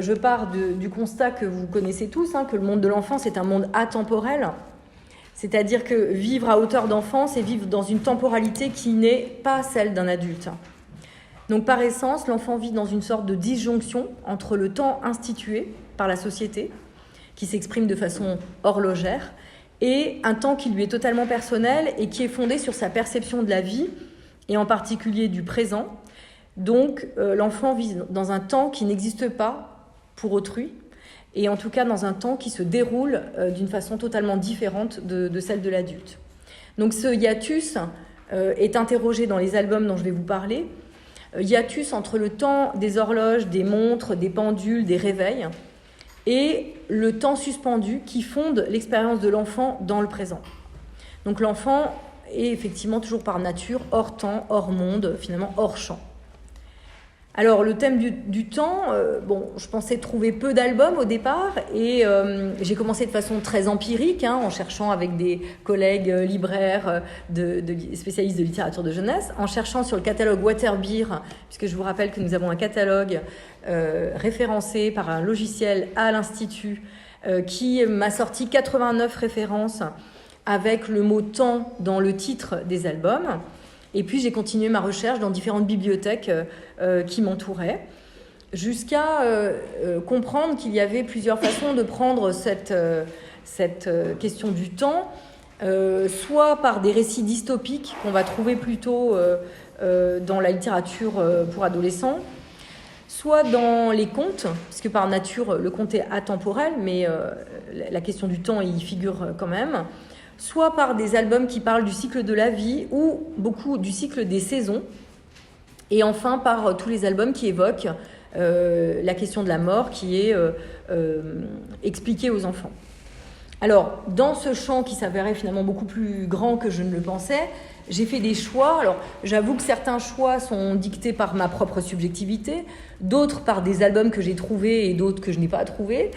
Je pars du constat que vous connaissez tous, que le monde de l'enfance est un monde atemporel. C'est-à-dire que vivre à hauteur d'enfant, c'est vivre dans une temporalité qui n'est pas celle d'un adulte. Donc par essence, l'enfant vit dans une sorte de disjonction entre le temps institué par la société, qui s'exprime de façon horlogère, et un temps qui lui est totalement personnel et qui est fondé sur sa perception de la vie, et en particulier du présent. Donc l'enfant vit dans un temps qui n'existe pas pour autrui, et en tout cas dans un temps qui se déroule d'une façon totalement différente de celle de l'adulte. Donc ce hiatus est interrogé dans les albums dont je vais vous parler. Hiatus entre le temps des horloges, des montres, des pendules, des réveils, et le temps suspendu qui fonde l'expérience de l'enfant dans le présent. Donc l'enfant est effectivement toujours par nature hors temps, hors monde, finalement hors champ. Alors le thème du temps, je pensais trouver peu d'albums au départ et j'ai commencé de façon très empirique en cherchant avec des collègues libraires spécialistes de littérature de jeunesse, en cherchant sur le catalogue Waterbeer, puisque je vous rappelle que nous avons un catalogue référencé par un logiciel à l'Institut qui m'a sorti 89 références avec le mot temps dans le titre des albums. Et puis j'ai continué ma recherche dans différentes bibliothèques qui m'entouraient, jusqu'à comprendre qu'il y avait plusieurs façons de prendre cette question du temps, soit par des récits dystopiques qu'on va trouver plutôt dans la littérature pour adolescents, soit dans les contes, puisque par nature le conte est atemporel, mais la question du temps y figure quand même, soit par des albums qui parlent du cycle de la vie ou beaucoup du cycle des saisons, et enfin par tous les albums qui évoquent la question de la mort qui est expliquée aux enfants. Alors, dans ce champ qui s'avérait finalement beaucoup plus grand que je ne le pensais, j'ai fait des choix. Alors, j'avoue que certains choix sont dictés par ma propre subjectivité, d'autres par des albums que j'ai trouvés et d'autres que je n'ai pas trouvés.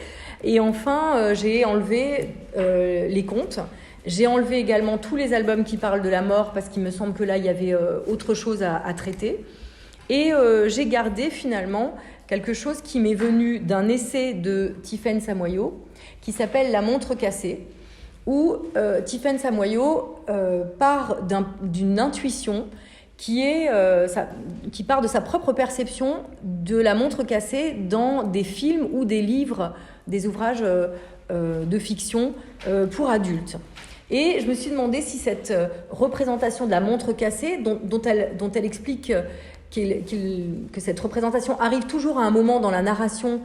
Et enfin, j'ai enlevé les contes. J'ai enlevé également tous les albums qui parlent de la mort parce qu'il me semble que là, il y avait autre chose à traiter. Et j'ai gardé finalement quelque chose qui m'est venu d'un essai de Tiffaine Samoyo qui s'appelle « La montre cassée », où Tiffaine Samoyo part d'une intuition qui part de sa propre perception de la montre cassée dans des films ou des livres, des ouvrages de fiction pour adultes. Et je me suis demandé si cette représentation de la montre cassée, dont elle explique que cette représentation arrive toujours à un moment dans la narration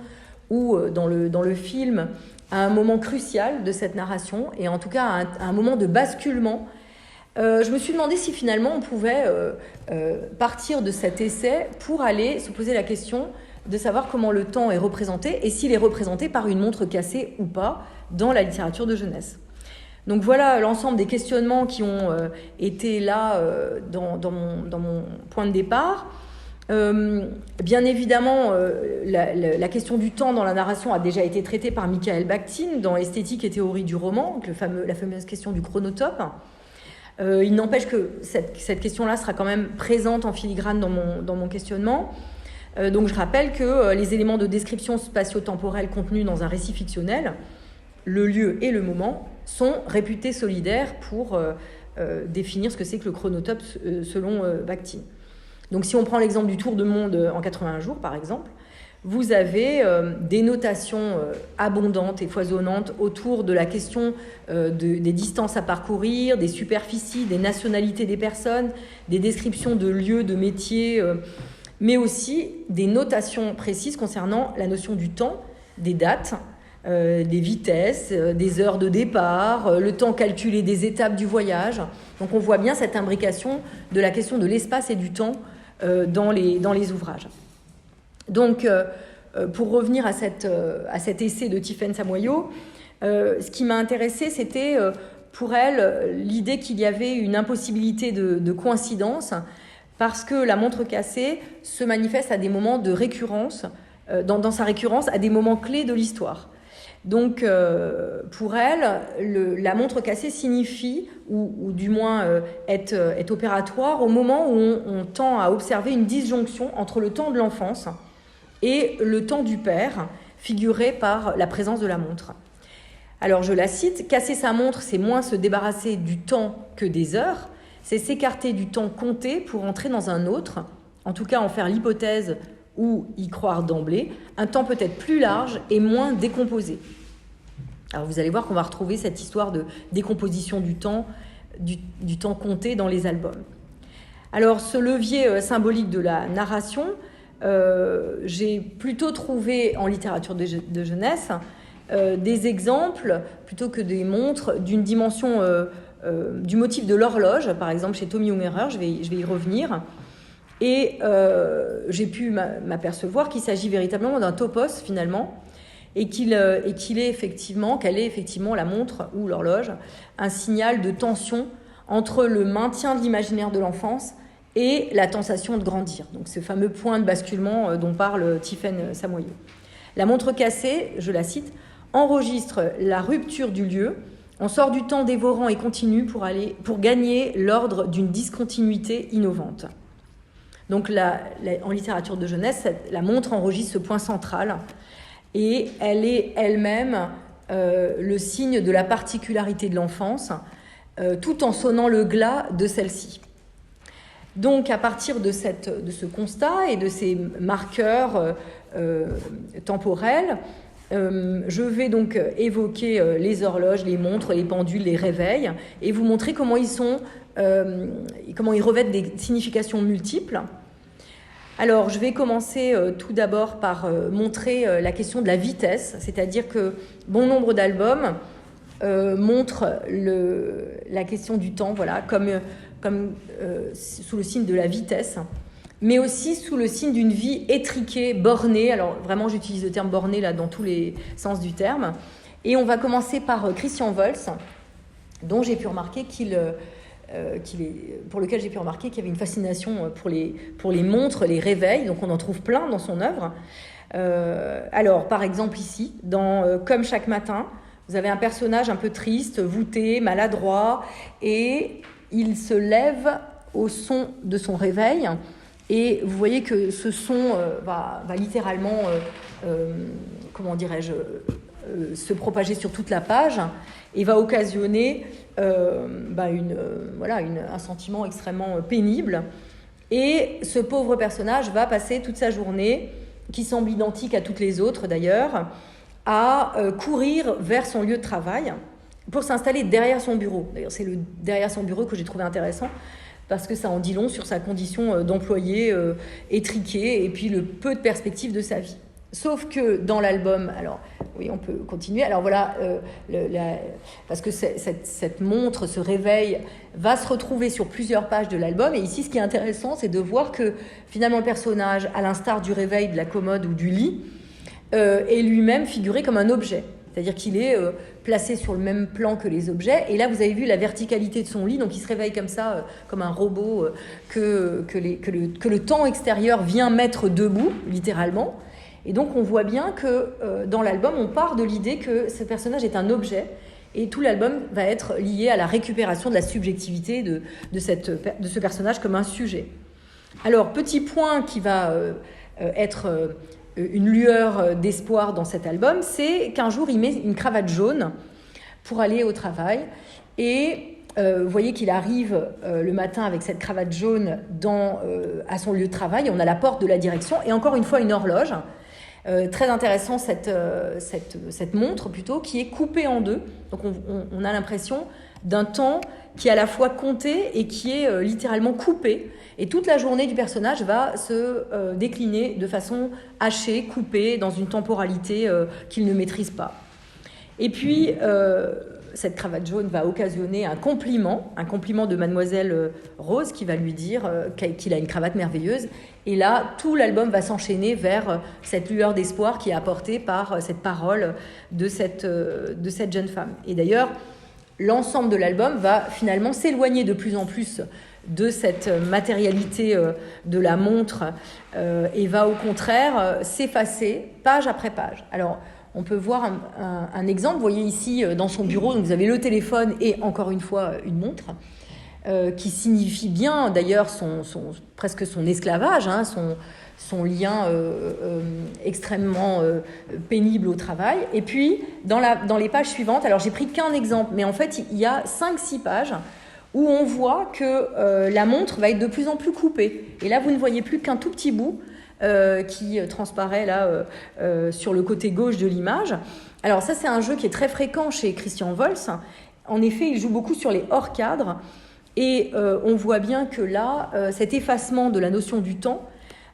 ou dans le film, à un moment crucial de cette narration, et en tout cas à un moment de basculement, je me suis demandé si finalement on pouvait partir de cet essai pour aller se poser la question de savoir comment le temps est représenté et s'il est représenté par une montre cassée ou pas dans la littérature de jeunesse. Donc voilà l'ensemble des questionnements qui ont été là dans mon point de départ. Bien évidemment, la question du temps dans la narration a déjà été traitée par Michael Bakhtin dans Esthétique et théorie du roman, la fameuse question du chronotope. Il n'empêche que cette question-là sera quand même présente en filigrane dans mon questionnement. Donc je rappelle que les éléments de description spatio-temporelle contenus dans un récit fictionnel, le lieu et le moment, sont réputés solidaires pour définir ce que c'est que le chronotope selon Bakhtin. Donc si on prend l'exemple du tour du monde en 81 jours, par exemple, vous avez des notations abondantes et foisonnantes autour de la question des distances à parcourir, des superficies, des nationalités des personnes, des descriptions de lieux, de métiers, mais aussi des notations précises concernant la notion du temps, des dates, des vitesses, des heures de départ, le temps calculé des étapes du voyage. Donc on voit bien cette imbrication de la question de l'espace et du temps dans les ouvrages. Donc pour revenir à cet essai de Tiffaine Samoyo, ce qui m'a intéressée, c'était pour elle l'idée qu'il y avait une impossibilité de coïncidence parce que la montre cassée se manifeste à des moments de récurrence, dans sa récurrence, à des moments clés de l'histoire. Donc, pour elle, la montre cassée signifie, ou du moins est opératoire au moment où on tend à observer une disjonction entre le temps de l'enfance et le temps du père, figuré par la présence de la montre. Alors je la cite, « Casser sa montre, c'est moins se débarrasser du temps que des heures, c'est s'écarter du temps compté pour entrer dans un autre, en tout cas en faire l'hypothèse ou y croire d'emblée, un temps peut-être plus large et moins décomposé. » Alors vous allez voir qu'on va retrouver cette histoire de décomposition du temps compté dans les albums. Alors ce levier symbolique de la narration, j'ai plutôt trouvé en littérature de jeunesse des exemples, plutôt que des montres, d'une dimension du motif de l'horloge, par exemple chez Tommy Ungerer, je vais y revenir. Et j'ai pu m'apercevoir qu'il s'agit véritablement d'un topos finalement, et qu'elle est effectivement la montre ou l'horloge, un signal de tension entre le maintien de l'imaginaire de l'enfance et la tentation de grandir. Donc ce fameux point de basculement dont parle Tiphaine Samoyer. La montre cassée, je la cite, enregistre la rupture du lieu. On sort du temps dévorant et continu pour gagner l'ordre d'une discontinuité innovante. Donc en littérature de jeunesse, la montre enregistre ce point central et elle est elle-même le signe de la particularité de l'enfance, tout en sonnant le glas de celle-ci. Donc à partir de ce constat et de ces marqueurs temporels, je vais donc évoquer les horloges, les montres, les pendules, les réveils et vous montrer comment ils revêtent des significations multiples. Alors, je vais commencer tout d'abord par montrer la question de la vitesse, c'est-à-dire que bon nombre d'albums montrent la question du temps, voilà, comme sous le signe de la vitesse, mais aussi sous le signe d'une vie étriquée, bornée. Alors, vraiment, j'utilise le terme borné là dans tous les sens du terme. Et on va commencer par Christian Wolff, dont j'ai pu remarquer pour lequel j'ai pu remarquer qu'il y avait une fascination pour les montres, les réveils, donc on en trouve plein dans son œuvre. Alors, par exemple ici, dans Comme chaque matin, vous avez un personnage un peu triste, voûté, maladroit, et il se lève au son de son réveil, et vous voyez que ce son va littéralement, se propager sur toute la page, et va occasionner un sentiment extrêmement pénible. Et ce pauvre personnage va passer toute sa journée, qui semble identique à toutes les autres d'ailleurs, à courir vers son lieu de travail pour s'installer derrière son bureau. D'ailleurs, c'est derrière son bureau que j'ai trouvé intéressant, parce que ça en dit long sur sa condition d'employé étriqué, et puis le peu de perspective de sa vie. Sauf que dans l'album, alors oui, on peut continuer. Alors voilà, parce que cette montre, ce réveil, va se retrouver sur plusieurs pages de l'album. Et ici, ce qui est intéressant, c'est de voir que finalement le personnage, à l'instar du réveil, de la commode ou du lit, est lui-même figuré comme un objet. C'est-à-dire qu'il est placé sur le même plan que les objets. Et là, vous avez vu la verticalité de son lit. Donc, il se réveille comme ça, comme un robot que le temps extérieur vient mettre debout, littéralement. Et donc, on voit bien que dans l'album, on part de l'idée que ce personnage est un objet. Et tout l'album va être lié à la récupération de la subjectivité de ce personnage comme un sujet. Alors, petit point qui va être une lueur d'espoir dans cet album, c'est qu'un jour, il met une cravate jaune pour aller au travail. Et vous voyez qu'il arrive le matin avec cette cravate jaune à son lieu de travail. On a la porte de la direction et encore une fois une horloge. Très intéressant cette montre plutôt qui est coupée en deux. Donc on a l'impression d'un temps qui est à la fois compté et qui est littéralement coupé. Et toute la journée du personnage va se décliner de façon hachée, coupée, dans une temporalité qu'il ne maîtrise pas. Et puis, cette cravate jaune va occasionner un compliment de Mademoiselle Rose qui va lui dire qu'il a une cravate merveilleuse. Et là, tout l'album va s'enchaîner vers cette lueur d'espoir qui est apportée par cette parole de cette jeune femme. Et d'ailleurs, l'ensemble de l'album va finalement s'éloigner de plus en plus de cette matérialité de la montre et va au contraire s'effacer page après page. Alors, on peut voir un exemple. Vous voyez ici dans son bureau, donc vous avez le téléphone et encore une fois une montre. qui signifie bien d'ailleurs presque son esclavage, hein, son lien extrêmement pénible au travail. Et puis, dans les pages suivantes, alors j'ai pris qu'un exemple, mais en fait, il y a 5-6 pages où on voit que la montre va être de plus en plus coupée. Et là, vous ne voyez plus qu'un tout petit bout qui transparaît là sur le côté gauche de l'image. Alors ça, c'est un jeu qui est très fréquent chez Christian Wolff. En effet, il joue beaucoup sur les hors-cadres. Et on voit bien que là, cet effacement de la notion du temps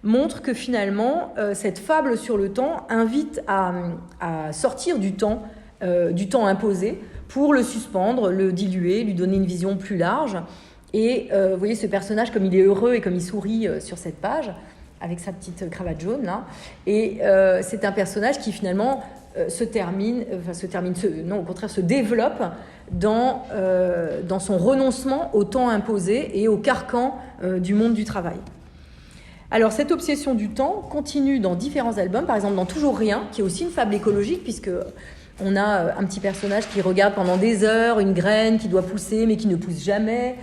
montre que finalement, cette fable sur le temps invite à sortir du temps imposé pour le suspendre, le diluer, lui donner une vision plus large. Et vous voyez ce personnage, comme il est heureux et comme il sourit sur cette page, avec sa petite cravate jaune là. Et c'est un personnage qui finalement se développe dans son renoncement au temps imposé et au carcan du monde du travail. Alors cette obsession du temps continue dans différents albums, par exemple dans Toujours Rien, qui est aussi une fable écologique, puisque on a un petit personnage qui regarde pendant des heures une graine qui doit pousser mais qui ne pousse jamais.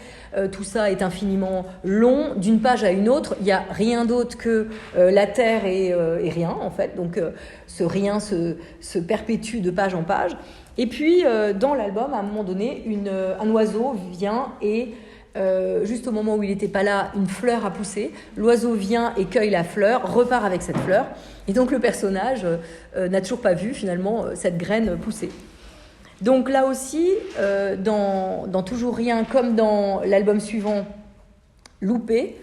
Tout ça est infiniment long, d'une page à une autre. Il n'y a rien d'autre que la terre et rien, en fait. Donc ce rien se perpétue de page en page. Et puis, dans l'album, à un moment donné, un oiseau vient et, juste au moment où il n'était pas là, une fleur a poussé. L'oiseau vient et cueille la fleur, repart avec cette fleur. Et donc le personnage n'a toujours pas vu, finalement, cette graine pousser. Donc là aussi, dans Toujours Rien, comme dans l'album suivant, Loupé,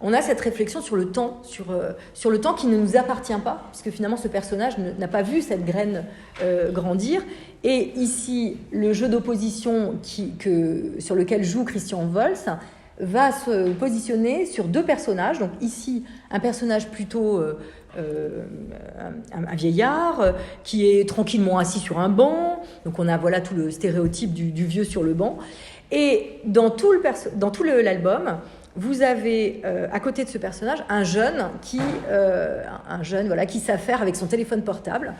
on a cette réflexion sur le temps, sur le temps qui ne nous appartient pas, puisque finalement ce personnage n'a pas vu cette graine grandir. Et ici, le jeu d'opposition sur lequel joue Christian Wolff va se positionner sur 2 personnages. Donc ici, un personnage plutôt un vieillard qui est tranquillement assis sur un banc. Donc on a tout le stéréotype du vieux sur le banc. Et dans tout l'album, vous avez à côté de ce personnage un jeune qui s'affaire avec son téléphone portable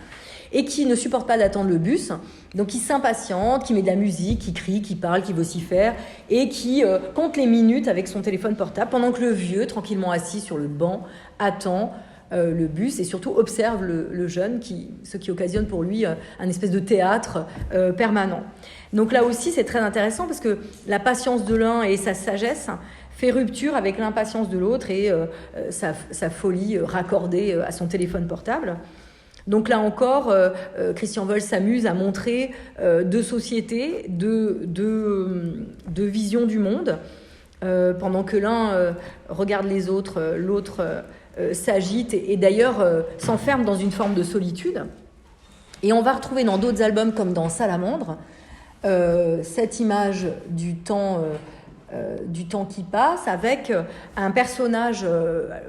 et qui ne supporte pas d'attendre le bus, donc qui s'impatiente, qui met de la musique, qui crie, qui parle, qui vocifère, et qui compte les minutes avec son téléphone portable, pendant que le vieux, tranquillement assis sur le banc, attend le bus et surtout observe le jeune, ce qui occasionne pour lui un espèce de théâtre permanent. Donc là aussi, c'est très intéressant parce que la patience de l'un et sa sagesse fait rupture avec l'impatience de l'autre et sa folie raccordée à son téléphone portable. Donc là encore, Christian Wolff s'amuse à montrer 2 sociétés, deux visions du monde. Pendant que l'un regarde les autres, l'autre s'agite et d'ailleurs s'enferme dans une forme de solitude. Et on va retrouver dans d'autres albums comme dans Salamandre cette image du temps qui passe avec un personnage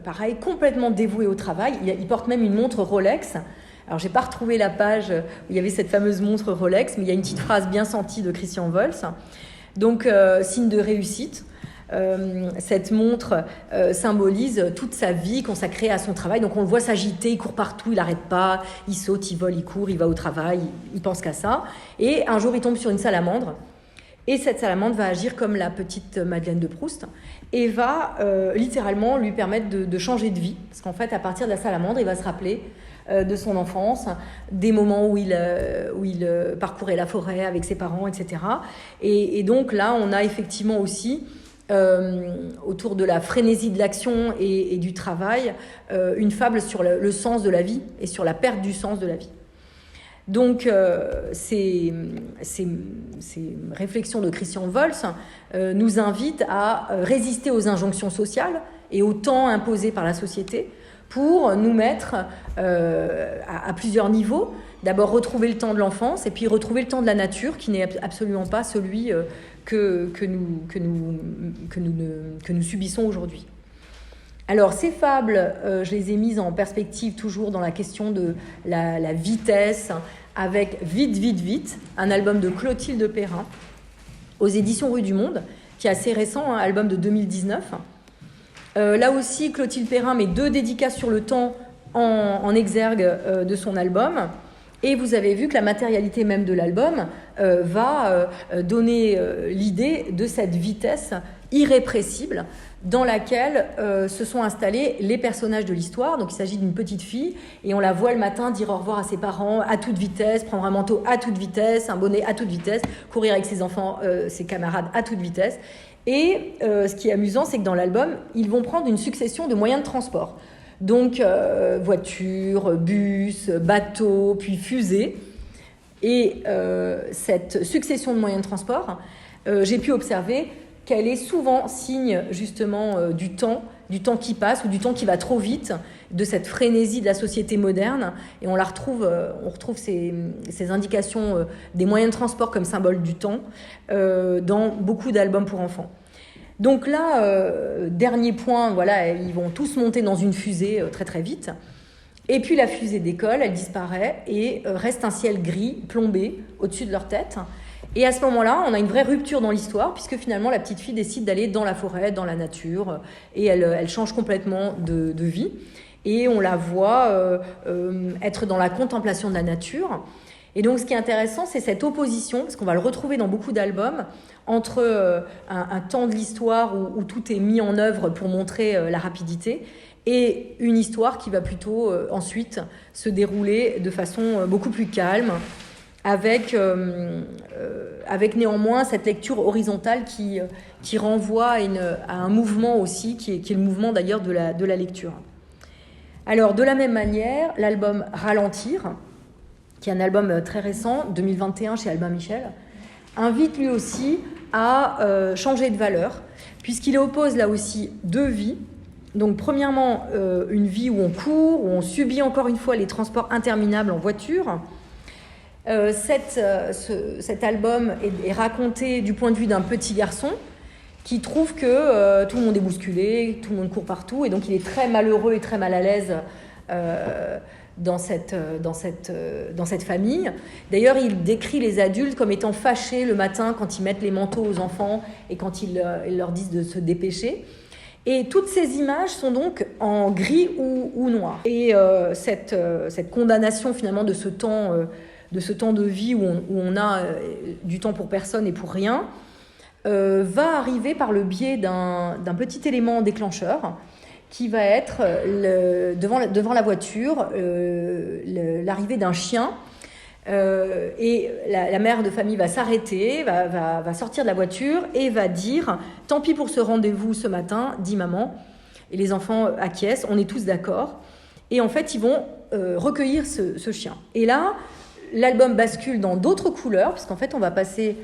pareil, complètement dévoué au travail. Il porte même une montre Rolex. Alors, j'ai pas retrouvé la page où il y avait cette fameuse montre Rolex, mais il y a une petite phrase bien sentie de Christian Wolff. Donc, signe de réussite. Cette montre symbolise toute sa vie consacrée à son travail. Donc, on le voit s'agiter, il court partout, il n'arrête pas, il saute, il vole, il court, il va au travail, il pense qu'à ça. Et un jour, il tombe sur une salamandre. Et cette salamandre va agir comme la petite Madeleine de Proust et va littéralement lui permettre de changer de vie. Parce qu'en fait, à partir de la salamandre, il va se rappeler de son enfance, des moments où il parcourait la forêt avec ses parents, etc. Et donc là, on a effectivement aussi, autour de la frénésie de l'action et du travail, une fable sur le sens de la vie et sur la perte du sens de la vie. Donc, ces réflexions de Christian Wolff nous invitent à résister aux injonctions sociales et au temps imposé par la société pour nous mettre à plusieurs niveaux. D'abord, retrouver le temps de l'enfance et puis retrouver le temps de la nature qui n'est absolument pas celui que nous subissons aujourd'hui. Alors, ces fables, je les ai mises en perspective toujours dans la question de la vitesse, avec Vite, vite, vite, un album de Clotilde Perrin, aux éditions Rue du Monde, qui est assez récent, un album de 2019. Là aussi, Clotilde Perrin met 2 dédicaces sur le temps en exergue de son album. Et vous avez vu que la matérialité même de l'album va donner l'idée de cette vitesse irrépressible dans laquelle se sont installés les personnages de l'histoire. Donc il s'agit d'une petite fille et on la voit le matin dire au revoir à ses parents à toute vitesse, prendre un manteau à toute vitesse, un bonnet à toute vitesse, courir avec ses enfants, ses camarades à toute vitesse. Et ce qui est amusant, c'est que dans l'album, ils vont prendre une succession de moyens de transport. Donc voitures, bus, bateaux, puis fusées. Et cette succession de moyens de transport, j'ai pu observer qu'elle est souvent signe justement du temps qui passe ou du temps qui va trop vite, de cette frénésie de la société moderne. Et on retrouve ces indications des moyens de transport comme symbole du temps dans beaucoup d'albums pour enfants. Donc là, dernier point, voilà, ils vont tous monter dans une fusée très très vite. Et puis la fusée décolle, elle disparaît et reste un ciel gris, plombé, au-dessus de leur tête. Et à ce moment-là, on a une vraie rupture dans l'histoire, puisque finalement, la petite fille décide d'aller dans la forêt, dans la nature, et elle change complètement de vie. Et on la voit être dans la contemplation de la nature. Et donc, ce qui est intéressant, c'est cette opposition, parce qu'on va le retrouver dans beaucoup d'albums, entre un temps de l'histoire où tout est mis en œuvre pour montrer la rapidité, et une histoire qui va plutôt ensuite se dérouler de façon beaucoup plus calme, avec néanmoins cette lecture horizontale qui renvoie à un mouvement aussi, qui est le mouvement d'ailleurs de la lecture. Alors, de la même manière, l'album Ralentir, qui est un album très récent, 2021 chez Albin Michel, invite lui aussi à changer de valeur, puisqu'il oppose là aussi deux vies. Donc, premièrement, une vie où on court, où on subit encore une fois les transports interminables en voiture. Cet album est raconté du point de vue d'un petit garçon qui trouve que tout le monde est bousculé, tout le monde court partout, et donc il est très malheureux et très mal à l'aise dans cette famille. D'ailleurs, il décrit les adultes comme étant fâchés le matin quand ils mettent les manteaux aux enfants et quand ils leur disent de se dépêcher. Et toutes ces images sont donc en gris ou noir. Et cette condamnation finalement de ce temps de vie où on a du temps pour personne et pour rien, va arriver par le biais d'un petit élément déclencheur qui va être devant la voiture l'arrivée d'un chien. Et la mère de famille va s'arrêter, va sortir de la voiture et va dire « Tant pis pour ce rendez-vous ce matin », dit maman. Et les enfants acquiescent, on est tous d'accord. Et en fait, ils vont recueillir ce chien. Et là, l'album bascule dans d'autres couleurs, parce qu'en fait, on va passer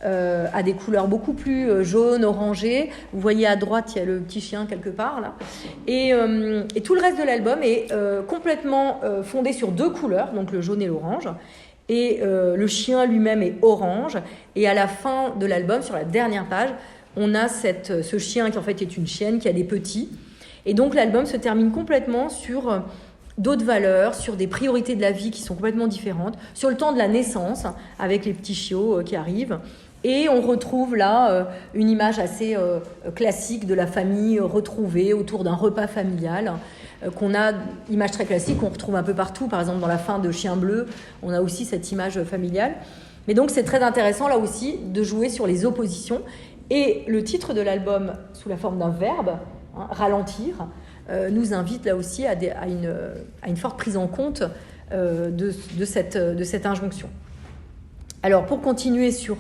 à des couleurs beaucoup plus jaunes, orangées. Vous voyez à droite, il y a le petit chien quelque part, là. Et tout le reste de l'album est complètement fondé sur deux couleurs, donc le jaune et l'orange. Et le chien lui-même est orange. Et à la fin de l'album, sur la dernière page, on a ce chien qui en fait est une chienne, qui a des petits. Et donc l'album se termine complètement sur d'autres valeurs, sur des priorités de la vie qui sont complètement différentes, sur le temps de la naissance, avec les petits chiots qui arrivent. Et on retrouve là une image assez classique de la famille retrouvée autour d'un repas familial, qu'on a, image très classique, qu'on retrouve un peu partout. Par exemple, dans la fin de Chien bleu, on a aussi cette image familiale. Mais donc, c'est très intéressant là aussi de jouer sur les oppositions. Et le titre de l'album, sous la forme d'un verbe, ralentir, nous invite là aussi à une forte prise en compte de cette injonction. Alors, pour continuer sur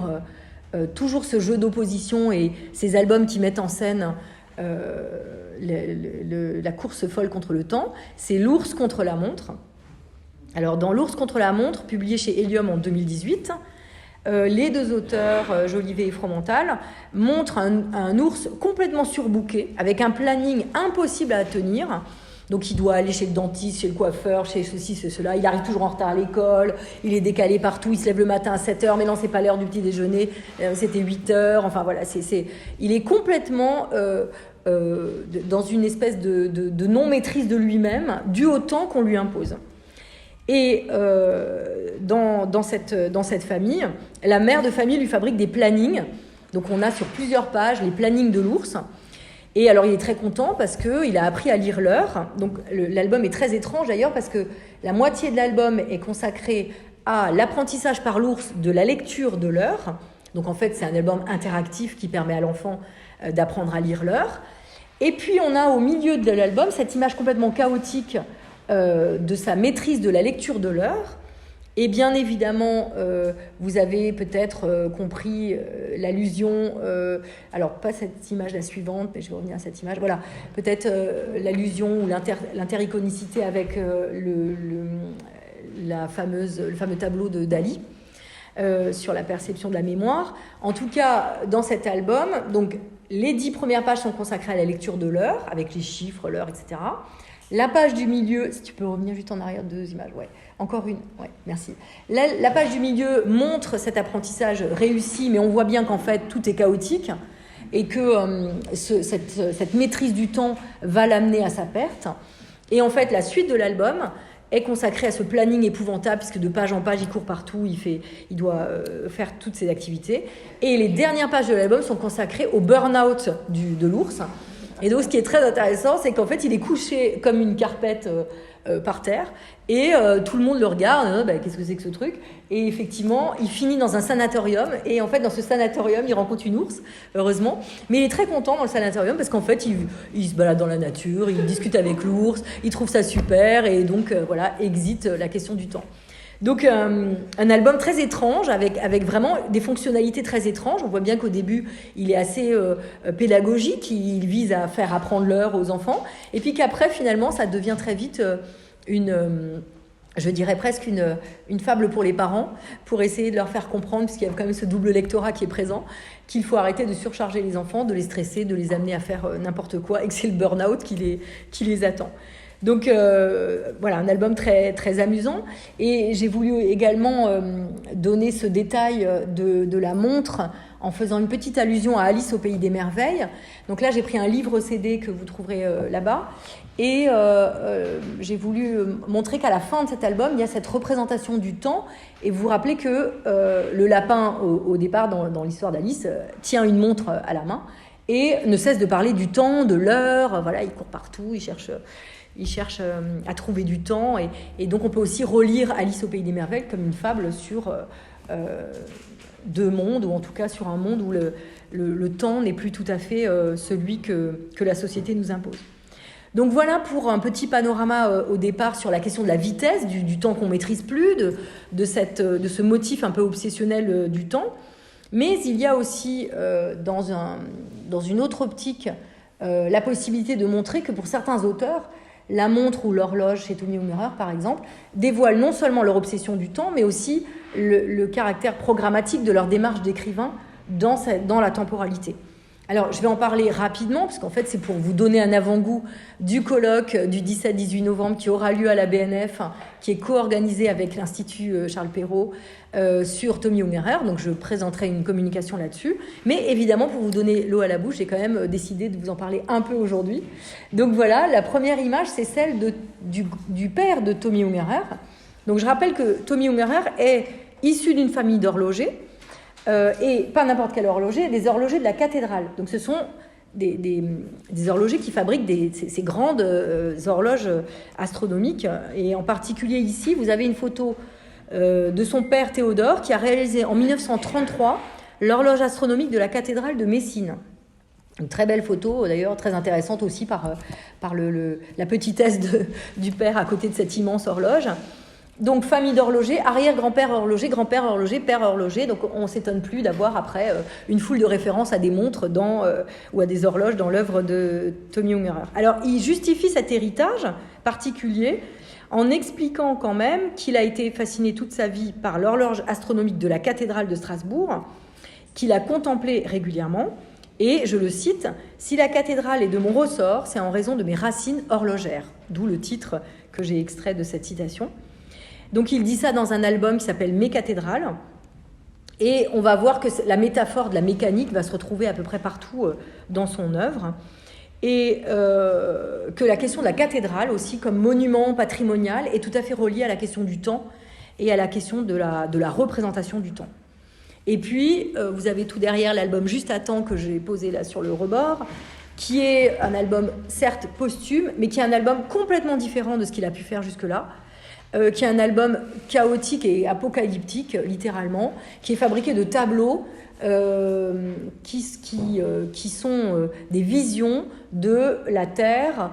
toujours ce jeu d'opposition et ces albums qui mettent en scène la course folle contre le temps, c'est L'ours contre la montre. Alors, dans L'ours contre la montre, publié chez Helium en 2018, les deux auteurs, Jolivet et Fromental, montrent un ours complètement surbooké, avec un planning impossible à tenir. Donc, il doit aller chez le dentiste, chez le coiffeur, chez ceci, chez cela. Il arrive toujours en retard à l'école, il est décalé partout, il se lève le matin à 7h, mais non, c'est pas l'heure du petit déjeuner, c'était 8h. Enfin, voilà, il est complètement dans une espèce de non-maîtrise de lui-même, dû au temps qu'on lui impose. Et dans cette famille, la mère de famille lui fabrique des plannings. Donc, on a sur plusieurs pages les plannings de l'ours. Et alors, il est très content parce qu'il a appris à lire l'heure. Donc, l'album est très étrange d'ailleurs parce que la moitié de l'album est consacrée à l'apprentissage par l'ours de la lecture de l'heure. Donc, en fait, c'est un album interactif qui permet à l'enfant d'apprendre à lire l'heure. Et puis on a au milieu de l'album cette image complètement chaotique de sa maîtrise de la lecture de l'heure. Et bien évidemment, vous avez peut-être compris l'allusion, alors pas cette image la suivante, mais je vais revenir à cette image, voilà, peut-être l'allusion ou l'intericonicité avec le fameux tableau de Dali sur la perception de la mémoire. En tout cas, dans cet album, donc, les 10 premières pages sont consacrées à la lecture de l'heure, avec les chiffres, l'heure, etc. La page du milieu, si tu peux revenir juste en arrière, 2 images, ouais. Encore une, ouais, merci. La page du milieu montre cet apprentissage réussi, mais on voit bien qu'en fait, tout est chaotique et que cette maîtrise du temps va l'amener à sa perte. Et en fait, la suite de l'album est consacrée à ce planning épouvantable, puisque de page en page, il court partout, il doit faire toutes ses activités. Et les dernières pages de l'album sont consacrées au burn-out de l'ours. Et donc, ce qui est très intéressant, c'est qu'en fait, il est couché comme une carpette par terre, et tout le monde le regarde, qu'est-ce que c'est que ce truc? Et effectivement, il finit dans un sanatorium, et en fait, dans ce sanatorium, il rencontre une ours, heureusement, mais il est très content dans le sanatorium, parce qu'en fait, il se balade dans la nature, il discute avec l'ours, il trouve ça super, et donc, voilà, exit la question du temps. Donc, un album très étrange, avec vraiment des fonctionnalités très étranges. On voit bien qu'au début, il est assez pédagogique, il vise à faire apprendre l'heure aux enfants, et puis qu'après, finalement, ça devient très vite je dirais presque une fable pour les parents, pour essayer de leur faire comprendre, puisqu'il y a quand même ce double lectorat qui est présent, qu'il faut arrêter de surcharger les enfants, de les stresser, de les amener à faire n'importe quoi, et que c'est le burn-out qui les attend. Donc voilà, un album très, très amusant. Et j'ai voulu également donner ce détail de la montre en faisant une petite allusion à Alice au Pays des Merveilles. Donc là, j'ai pris un livre CD que vous trouverez là-bas. Et j'ai voulu montrer qu'à la fin de cet album, il y a cette représentation du temps. Et vous vous rappelez que le lapin, au départ, dans l'histoire d'Alice, tient une montre à la main et ne cesse de parler du temps, de l'heure. Voilà, il court partout, il cherche à trouver du temps. Et donc, on peut aussi relire Alice au Pays des Merveilles comme une fable sur deux mondes, ou en tout cas sur un monde où le temps n'est plus tout à fait celui que la société nous impose. Donc voilà pour un petit panorama au départ sur la question de la vitesse, du temps qu'on ne maîtrise plus, de ce motif un peu obsessionnel du temps. Mais il y a aussi dans une autre optique la possibilité de montrer que pour certains auteurs, la montre ou l'horloge chez Tommy Ungerer, par exemple, dévoilent non seulement leur obsession du temps, mais aussi le caractère programmatique de leur démarche d'écrivain dans la temporalité. Alors, je vais en parler rapidement, parce qu'en fait, c'est pour vous donner un avant-goût du colloque du 17-18 novembre qui aura lieu à la BNF, qui est co-organisé avec l'Institut Charles Perrault sur Tommy Ungerer. Donc, je présenterai une communication là-dessus. Mais évidemment, pour vous donner l'eau à la bouche, j'ai quand même décidé de vous en parler un peu aujourd'hui. Donc voilà, la première image, c'est celle du père de Tommy Ungerer. Donc, je rappelle que Tommy Ungerer est issu d'une famille d'horlogers. Et pas n'importe quel horloger, des horlogers de la cathédrale. Donc ce sont des horlogers qui fabriquent ces grandes horloges astronomiques. Et en particulier ici, vous avez une photo de son père Théodore qui a réalisé en 1933 l'horloge astronomique de la cathédrale de Messine. Une très belle photo, d'ailleurs très intéressante aussi par la petitesse du père à côté de cette immense horloge. Donc, famille d'horlogers, arrière-grand-père horloger, grand-père horloger, père horloger. Donc, on ne s'étonne plus d'avoir après une foule de références à des montres ou à des horloges dans l'œuvre de Tommy Ungerer. Alors, il justifie cet héritage particulier en expliquant quand même qu'il a été fasciné toute sa vie par l'horloge astronomique de la cathédrale de Strasbourg, qu'il a contemplée régulièrement. Et, je le cite, « Si la cathédrale est de mon ressort, c'est en raison de mes racines horlogères », d'où le titre que j'ai extrait de cette citation. Donc il dit ça dans un album qui s'appelle « Mes cathédrales ». Et on va voir que la métaphore de la mécanique va se retrouver à peu près partout dans son œuvre. Et que la question de la cathédrale aussi comme monument patrimonial est tout à fait reliée à la question du temps et à la question de la représentation du temps. Et puis, vous avez tout derrière l'album Juste à temps que j'ai posé là sur le rebord, qui est un album certes posthume, mais qui est un album complètement différent de ce qu'il a pu faire jusque-là, qui est un album chaotique et apocalyptique, littéralement, qui est fabriqué de tableaux qui sont des visions de la Terre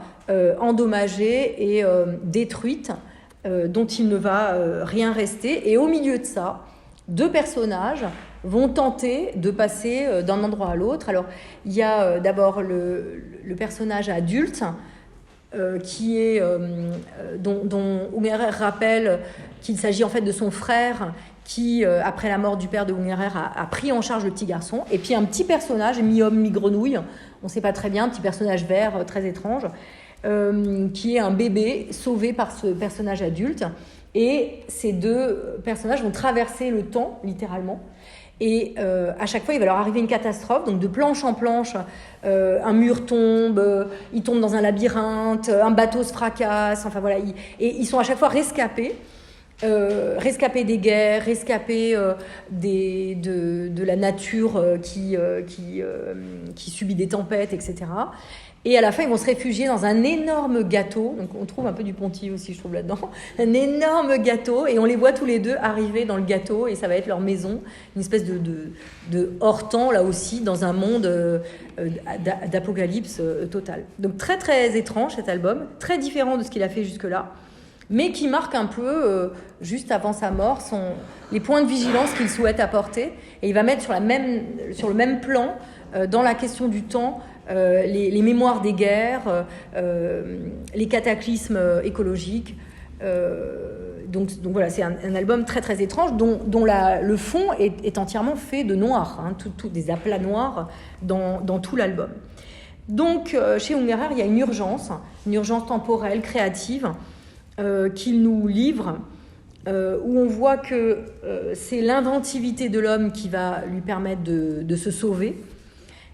endommagée et détruite, dont il ne va rien rester. Et au milieu de ça, 2 personnages vont tenter de passer d'un endroit à l'autre. Alors, il y a d'abord le personnage adulte, dont Ungerer rappelle qu'il s'agit en fait de son frère qui, après la mort du père de Ungerer, a pris en charge le petit garçon. Et puis un petit personnage, mi-homme, mi-grenouille, on ne sait pas très bien, un petit personnage vert très étrange, qui est un bébé sauvé par ce personnage adulte. Et ces 2 personnages vont traverser le temps, littéralement. Et à chaque fois, il va leur arriver une catastrophe. Donc de planche en planche, un mur tombe, ils tombent dans un labyrinthe, un bateau se fracasse. Enfin voilà, et ils sont à chaque fois rescapés des guerres, rescapés de la nature qui subit des tempêtes, etc. Et à la fin, ils vont se réfugier dans un énorme gâteau. Donc, on trouve un peu du Ponty aussi, je trouve, là-dedans. Un énorme gâteau. Et on les voit tous les 2 arriver dans le gâteau. Et ça va être leur maison. Une espèce de hors-temps, là aussi, dans un monde d'apocalypse total. Donc, très, très étrange, cet album. Très différent de ce qu'il a fait jusque-là. Mais qui marque un peu, juste avant sa mort, les points de vigilance qu'il souhaite apporter. Et il va mettre sur le même plan, dans la question du temps, les mémoires des guerres, les cataclysmes écologiques. Donc voilà, c'est un album très très étrange dont le fond est entièrement fait de noir, des aplats noirs dans tout l'album. Donc chez Ungerer, il y a une urgence temporelle, créative, qu'il nous livre, où on voit que c'est l'inventivité de l'homme qui va lui permettre de se sauver.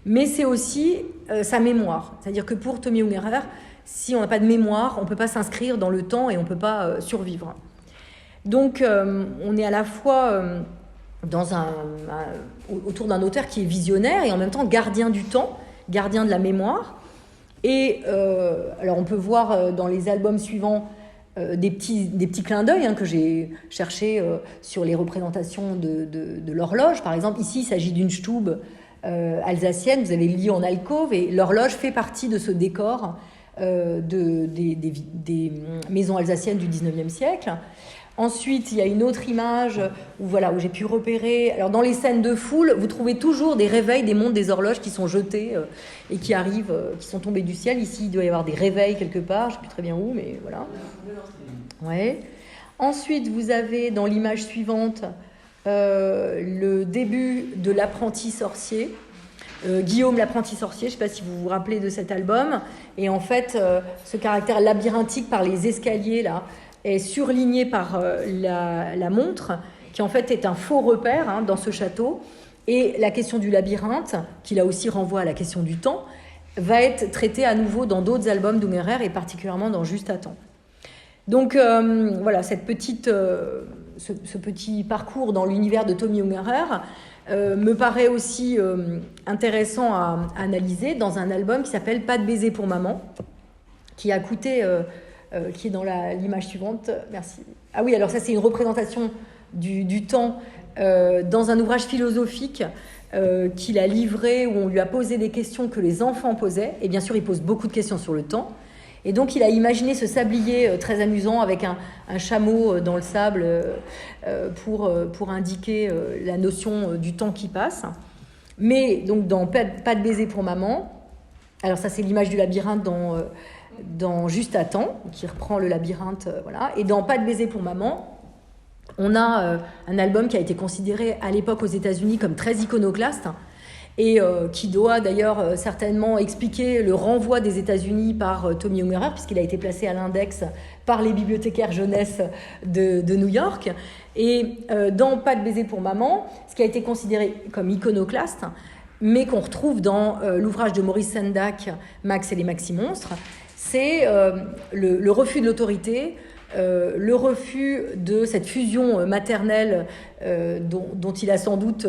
Mais c'est aussi sa mémoire. C'est-à-dire que pour Tommy Ungerer, si on n'a pas de mémoire, on ne peut pas s'inscrire dans le temps et on ne peut pas survivre. Donc, on est à la fois autour d'un auteur qui est visionnaire et en même temps gardien du temps, gardien de la mémoire. Et alors, on peut voir dans les albums suivants des petits clins d'œil que j'ai cherchés sur les représentations de l'horloge. Par exemple, ici, il s'agit d'une Stube alsacienne, vous avez le lit en alcôve, et l'horloge fait partie de ce décor des maisons alsaciennes du 19e siècle. Ensuite, il y a une autre image où j'ai pu repérer... Alors, dans les scènes de foule, vous trouvez toujours des réveils des montres des horloges qui sont jetées et qui arrivent, qui sont tombées du ciel. Ici, il doit y avoir des réveils quelque part, je ne sais plus très bien où, mais voilà. Ouais. Ensuite, vous avez dans l'image suivante le début de l'apprenti sorcier. Guillaume l'apprenti sorcier, je ne sais pas si vous vous rappelez de cet album. Et en fait, ce caractère labyrinthique par les escaliers, là, est surligné par la montre, qui en fait est un faux repère dans ce château. Et la question du labyrinthe, qui là aussi renvoie à la question du temps, va être traitée à nouveau dans d'autres albums d'Ungerer, et particulièrement dans Juste à temps. Donc voilà, ce petit parcours dans l'univers de Tommy Ungerer me paraît aussi intéressant à analyser dans un album qui s'appelle Pas de baiser pour maman, qui a coûté, qui est dans l'image suivante. Merci. Ah oui, alors ça c'est une représentation du temps dans un ouvrage philosophique qu'il a livré, où on lui a posé des questions que les enfants posaient. Et bien sûr, il pose beaucoup de questions sur le temps. Et donc, il a imaginé ce sablier très amusant avec un chameau dans le sable pour indiquer la notion du temps qui passe. Mais donc, dans Pas de baiser pour maman, alors ça, c'est l'image du labyrinthe dans Juste à temps, qui reprend le labyrinthe, voilà. Et dans Pas de baiser pour maman, on a un album qui a été considéré à l'époque aux États-Unis comme très iconoclaste, et qui doit d'ailleurs certainement expliquer le renvoi des États-Unis par Tommy Ungerer, puisqu'il a été placé à l'index par les bibliothécaires jeunesse de New York. Et dans Pas de baiser pour maman, ce qui a été considéré comme iconoclaste, mais qu'on retrouve dans l'ouvrage de Maurice Sendak, Max et les Maxi-Monstres, c'est le refus de l'autorité, le refus de cette fusion maternelle dont il a sans doute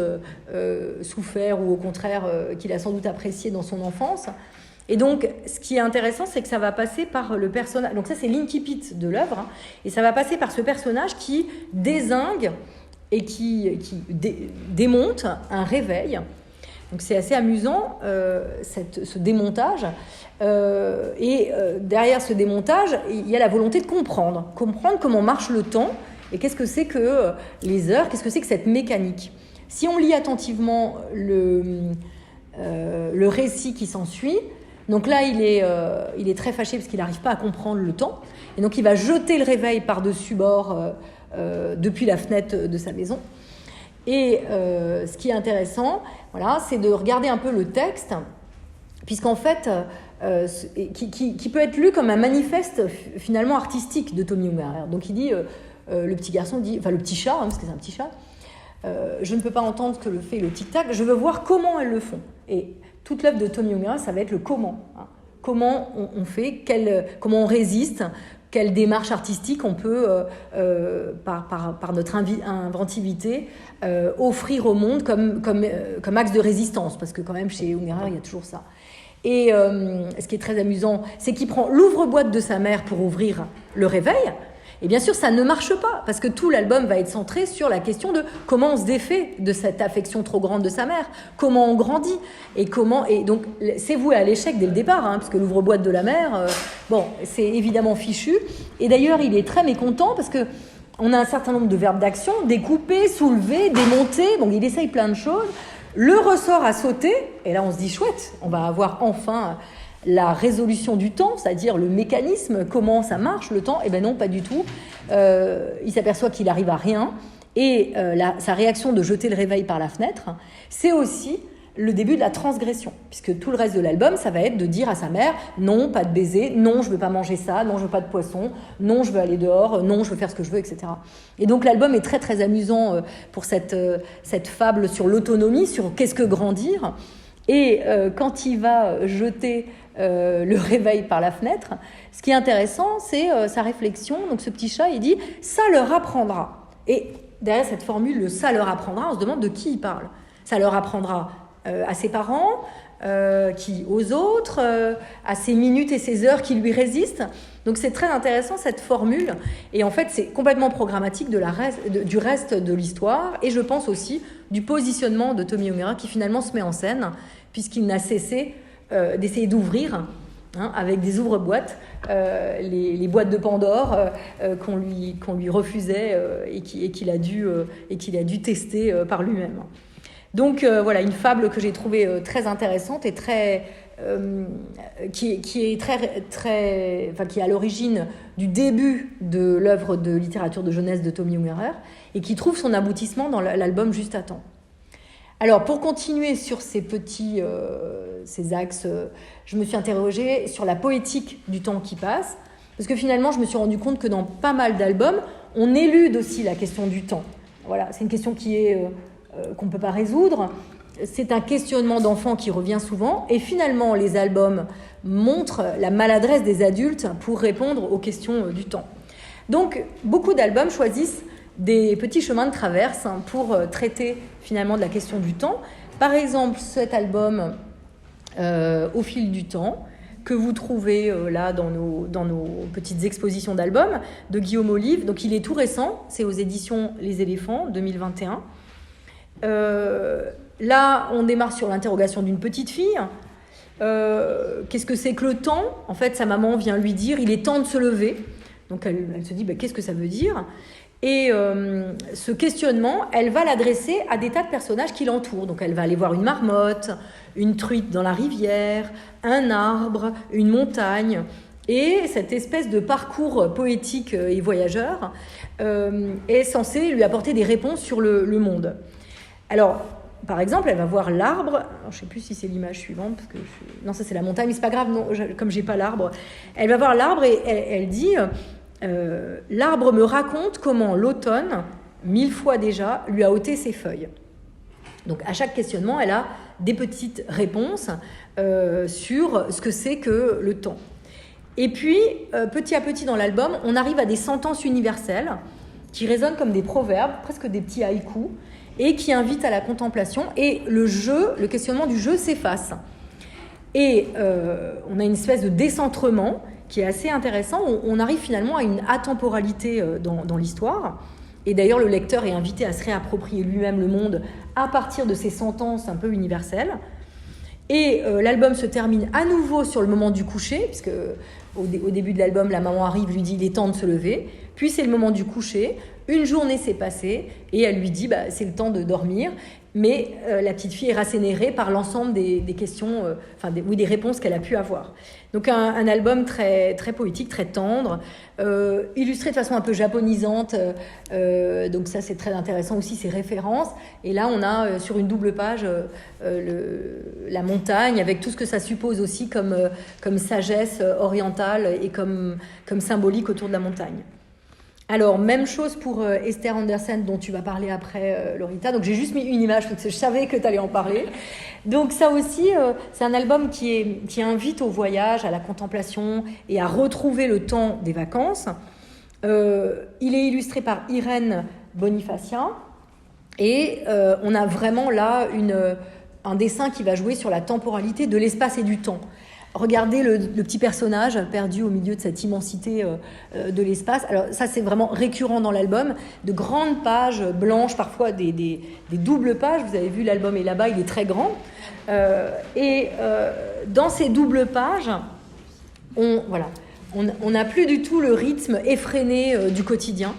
souffert, ou au contraire qu'il a sans doute apprécié dans son enfance, Et donc, ce qui est intéressant, c'est que ça va passer par le personnage. Donc ça, c'est l'incipit de l'œuvre. Hein, et ça va passer par ce personnage qui dézingue et qui démonte un réveil. Donc c'est assez amusant, ce démontage. Derrière ce démontage, il y a la volonté de comprendre comment marche le temps et qu'est-ce que c'est que les heures, qu'est-ce que c'est que cette mécanique. Si on lit attentivement le récit qui s'ensuit, donc là, il est très fâché parce qu'il n'arrive pas à comprendre le temps. Et donc, il va jeter le réveil par-dessus bord depuis la fenêtre de sa maison. Et ce qui est intéressant, voilà, c'est de regarder un peu le texte, puisqu'en fait, qui peut être lu comme un manifeste finalement artistique de Tommy Ungerer. Donc, il dit, le petit garçon dit, enfin le petit chat, hein, parce que c'est un petit chat, je ne peux pas entendre que le fait le tic-tac, je veux voir comment elles le font. Et toute l'œuvre de Tommy Ungerer, ça va être le comment. Hein. Comment on fait, comment on résiste, quelle démarche artistique on peut, par notre inventivité, offrir au monde comme axe de résistance. Parce que quand même, chez Ungerer, il y a toujours ça. Et ce qui est très amusant, c'est qu'il prend l'ouvre-boîte de sa mère pour ouvrir le réveil. Et bien sûr, ça ne marche pas, parce que tout l'album va être centré sur la question de comment on se défait de cette affection trop grande de sa mère, comment on grandit, et donc c'est voué à l'échec dès le départ, hein, parce que l'ouvre-boîte de la mère, c'est évidemment fichu. Et d'ailleurs, il est très mécontent, parce que on a un certain nombre de verbes d'action, découper, soulever, démonter, donc il essaye plein de choses. Le ressort a sauté, et là on se dit chouette, on va avoir enfin la résolution du temps, c'est-à-dire le mécanisme, comment ça marche, le temps. Eh bien non, pas du tout. Il s'aperçoit qu'il n'arrive à rien. Et sa réaction de jeter le réveil par la fenêtre, c'est aussi le début de la transgression. Puisque tout le reste de l'album, ça va être de dire à sa mère, non, pas de baiser, non, je ne veux pas manger ça, non, je ne veux pas de poisson, non, je veux aller dehors, non, je veux faire ce que je veux, etc. Et donc l'album est très, très amusant pour cette fable sur l'autonomie, sur qu'est-ce que grandir. Et quand il va jeter le réveil par la fenêtre, ce qui est intéressant, c'est sa réflexion. Donc ce petit chat, il dit « ça leur apprendra ». Et derrière cette formule, le « ça leur apprendra », on se demande de qui il parle. Ça leur apprendra à ses parents, aux autres, à ses minutes et ses heures qui lui résistent. Donc c'est très intéressant cette formule. Et en fait, c'est complètement programmatique du reste de l'histoire. Et je pense aussi du positionnement de Tommy Ungerer qui finalement se met en scène, puisqu'il n'a cessé d'essayer d'ouvrir, hein, avec des ouvre-boîtes, les boîtes de Pandore qu'on lui refusait et qu'il a dû tester par lui-même. Donc voilà, une fable que j'ai trouvée très intéressante et qui est à l'origine du début de l'œuvre de littérature de jeunesse de Tommy Ungerer et qui trouve son aboutissement dans l'album Juste à temps. Alors, pour continuer sur ces axes, je me suis interrogée sur la poétique du temps qui passe, parce que finalement, je me suis rendu compte que dans pas mal d'albums, on élude aussi la question du temps. Voilà, c'est une question qu'on ne peut pas résoudre. C'est un questionnement d'enfant qui revient souvent, et finalement, les albums montrent la maladresse des adultes pour répondre aux questions du temps. Donc, beaucoup d'albums choisissent des petits chemins de traverse pour traiter finalement de la question du temps. Par exemple, cet album Au fil du temps, que vous trouvez là dans nos petites expositions d'albums, de Guillaume Olive. Donc il est tout récent, c'est aux éditions Les Éléphants, 2021. Là, on démarre sur l'interrogation d'une petite fille. Qu'est-ce que c'est que le temps ? En fait, sa maman vient lui dire « il est temps de se lever ». Donc elle se dit qu'est-ce que ça veut dire ? Et ce questionnement, elle va l'adresser à des tas de personnages qui l'entourent. Donc elle va aller voir une marmotte, une truite dans la rivière, un arbre, une montagne. Et cette espèce de parcours poétique et voyageur est censé lui apporter des réponses sur le monde. Alors, par exemple, elle va voir l'arbre. Alors, je ne sais plus si c'est l'image suivante. Non, ça c'est la montagne, mais c'est pas grave, non, comme j'ai pas l'arbre. Elle va voir l'arbre et elle dit... l'arbre me raconte comment l'automne, 1000 fois déjà, lui a ôté ses feuilles. Donc à chaque questionnement, elle a des petites réponses sur ce que c'est que le temps. Et puis, petit à petit dans l'album, on arrive à des sentences universelles qui résonnent comme des proverbes, presque des petits haïkus, et qui invitent à la contemplation. Et le questionnement du jeu s'efface. Et on a une espèce de décentrement qui est assez intéressant. On arrive finalement à une atemporalité dans l'histoire. Et d'ailleurs, le lecteur est invité à se réapproprier lui-même le monde à partir de ces sentences un peu universelles. Et l'album se termine à nouveau sur le moment du coucher, puisque au début de l'album, la maman arrive, lui dit il est temps de se lever. Puis c'est le moment du coucher, une journée s'est passée, et elle lui dit c'est le temps de dormir. Mais la petite fille est rassénérée par l'ensemble des questions, des réponses qu'elle a pu avoir. Donc un album très, très poétique, très tendre, illustré de façon un peu japonisante. Donc ça, c'est très intéressant aussi, ces références. Et là, on a sur une double page la montagne, avec tout ce que ça suppose aussi comme sagesse orientale et comme symbolique autour de la montagne. Alors, même chose pour Esther Andersen, dont tu vas parler après, Lorita. Donc, j'ai juste mis une image, parce que je savais que tu allais en parler. Donc, ça aussi, c'est un album qui invite au voyage, à la contemplation et à retrouver le temps des vacances. Il est illustré par Irène Bonifacia. Et on a vraiment là un dessin qui va jouer sur la temporalité de l'espace et du temps. Regardez le petit personnage perdu au milieu de cette immensité de l'espace. Alors ça, c'est vraiment récurrent dans l'album. De grandes pages blanches, parfois des doubles pages. Vous avez vu, l'album est là-bas, il est très grand. Dans ces doubles pages, on n'a plus du tout le rythme effréné du quotidien.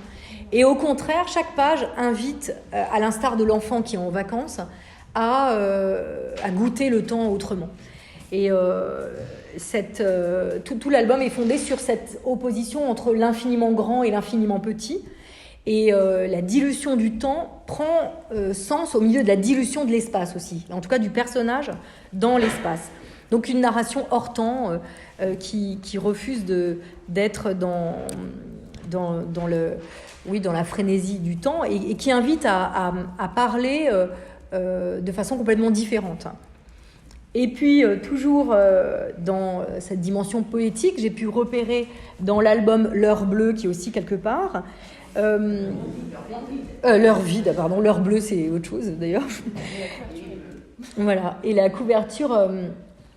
Et au contraire, chaque page invite, à l'instar de l'enfant qui est en vacances, à goûter le temps autrement. Et tout l'album est fondé sur cette opposition entre l'infiniment grand et l'infiniment petit. Et la dilution du temps prend sens au milieu de la dilution de l'espace aussi, en tout cas du personnage dans l'espace. Donc une narration hors temps qui refuse d'être dans la frénésie du temps et qui invite à parler de façon complètement différente. Et puis, toujours dans cette dimension poétique, j'ai pu repérer dans l'album L'heure bleue, qui est aussi quelque part... L'heure vide, pardon. L'heure bleue, c'est autre chose, d'ailleurs. Voilà. Et la couverture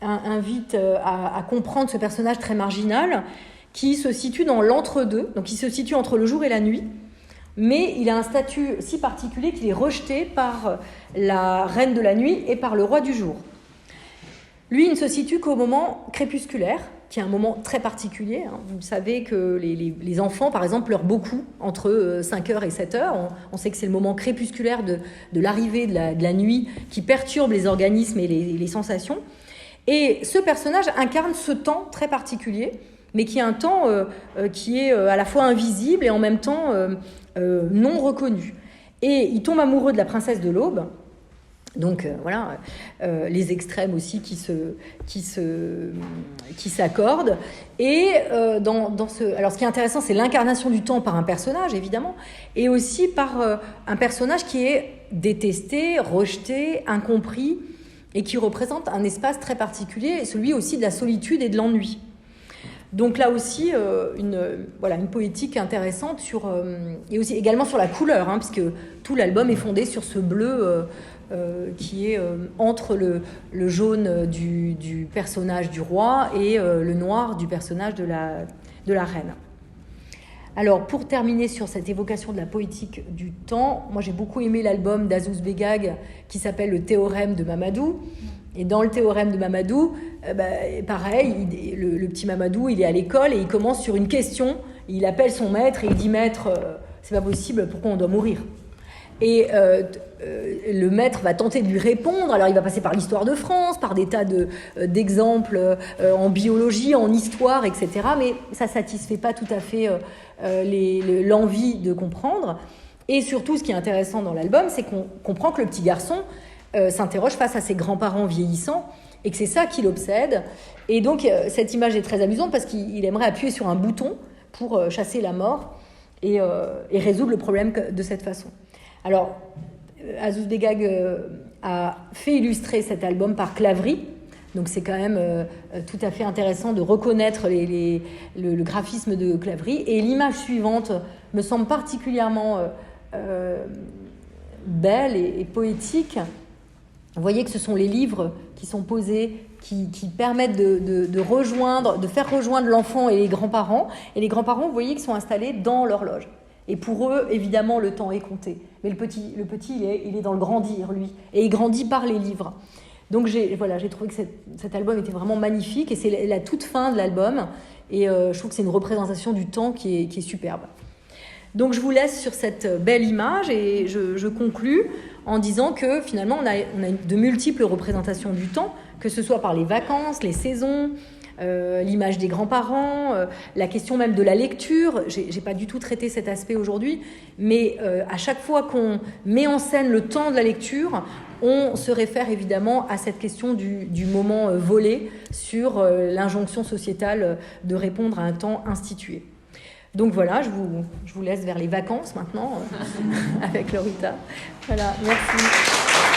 invite à comprendre ce personnage très marginal qui se situe dans l'entre-deux. Donc, il se situe entre le jour et la nuit. Mais il a un statut si particulier qu'il est rejeté par la reine de la nuit et par le roi du jour. Lui, il ne se situe qu'au moment crépusculaire, qui est un moment très particulier. Vous savez que les enfants, par exemple, pleurent beaucoup entre 5h et 7h. On sait que c'est le moment crépusculaire de l'arrivée de la nuit qui perturbe les organismes et les sensations. Et ce personnage incarne ce temps très particulier, mais qui est un temps qui est à la fois invisible et en même temps non reconnu. Et il tombe amoureux de la princesse de l'Aube. Donc les extrêmes aussi qui s'accordent. Et alors ce qui est intéressant, c'est l'incarnation du temps par un personnage, évidemment, et aussi par un personnage qui est détesté, rejeté, incompris, et qui représente un espace très particulier, celui aussi de la solitude et de l'ennui. Donc là aussi, une poétique intéressante et aussi également sur la couleur, puisque tout l'album est fondé sur ce bleu qui est entre le jaune du personnage du roi et le noir du personnage de la reine. Alors, pour terminer sur cette évocation de la poétique du temps, moi j'ai beaucoup aimé l'album d'Azouz Begag qui s'appelle Le Théorème de Mamadou. Et dans le Théorème de Mamadou, pareil, le petit Mamadou, il est à l'école et il commence sur une question. Il appelle son maître et il dit « Maître, c'est pas possible, pourquoi on doit mourir ?» Et le maître va tenter de lui répondre. Alors il va passer par l'histoire de France, par des tas d'exemples en biologie, en histoire, etc. Mais ça satisfait pas tout à fait l'envie de comprendre. Et surtout, ce qui est intéressant dans l'album, c'est qu'on comprend que le petit garçon s'interroge face à ses grands-parents vieillissants et que c'est ça qui l'obsède. Et donc cette image est très amusante parce qu'il aimerait appuyer sur un bouton pour chasser la mort et résoudre le problème de cette façon. Alors, Azouz Begag a fait illustrer cet album par Clavry, donc c'est quand même tout à fait intéressant de reconnaître le graphisme de Clavry. Et l'image suivante me semble particulièrement belle et poétique. Vous voyez que ce sont les livres qui sont posés qui permettent de faire rejoindre l'enfant et les grands-parents. Et les grands-parents, vous voyez, qui sont installés dans l'horloge. Et pour eux, évidemment, le temps est compté. Mais le petit il est dans le grandir, lui. Et il grandit par les livres. Donc j'ai trouvé que cet album était vraiment magnifique. Et c'est la toute fin de l'album. Et je trouve que c'est une représentation du temps qui est superbe. Donc je vous laisse sur cette belle image et je conclus en disant que finalement on a de multiples représentations du temps, que ce soit par les vacances, les saisons, l'image des grands-parents, la question même de la lecture. J'ai pas du tout traité cet aspect aujourd'hui, mais à chaque fois qu'on met en scène le temps de la lecture, on se réfère évidemment à cette question du moment volé sur l'injonction sociétale de répondre à un temps institué. Donc voilà, je vous laisse vers les vacances maintenant avec Laurita. Voilà, merci.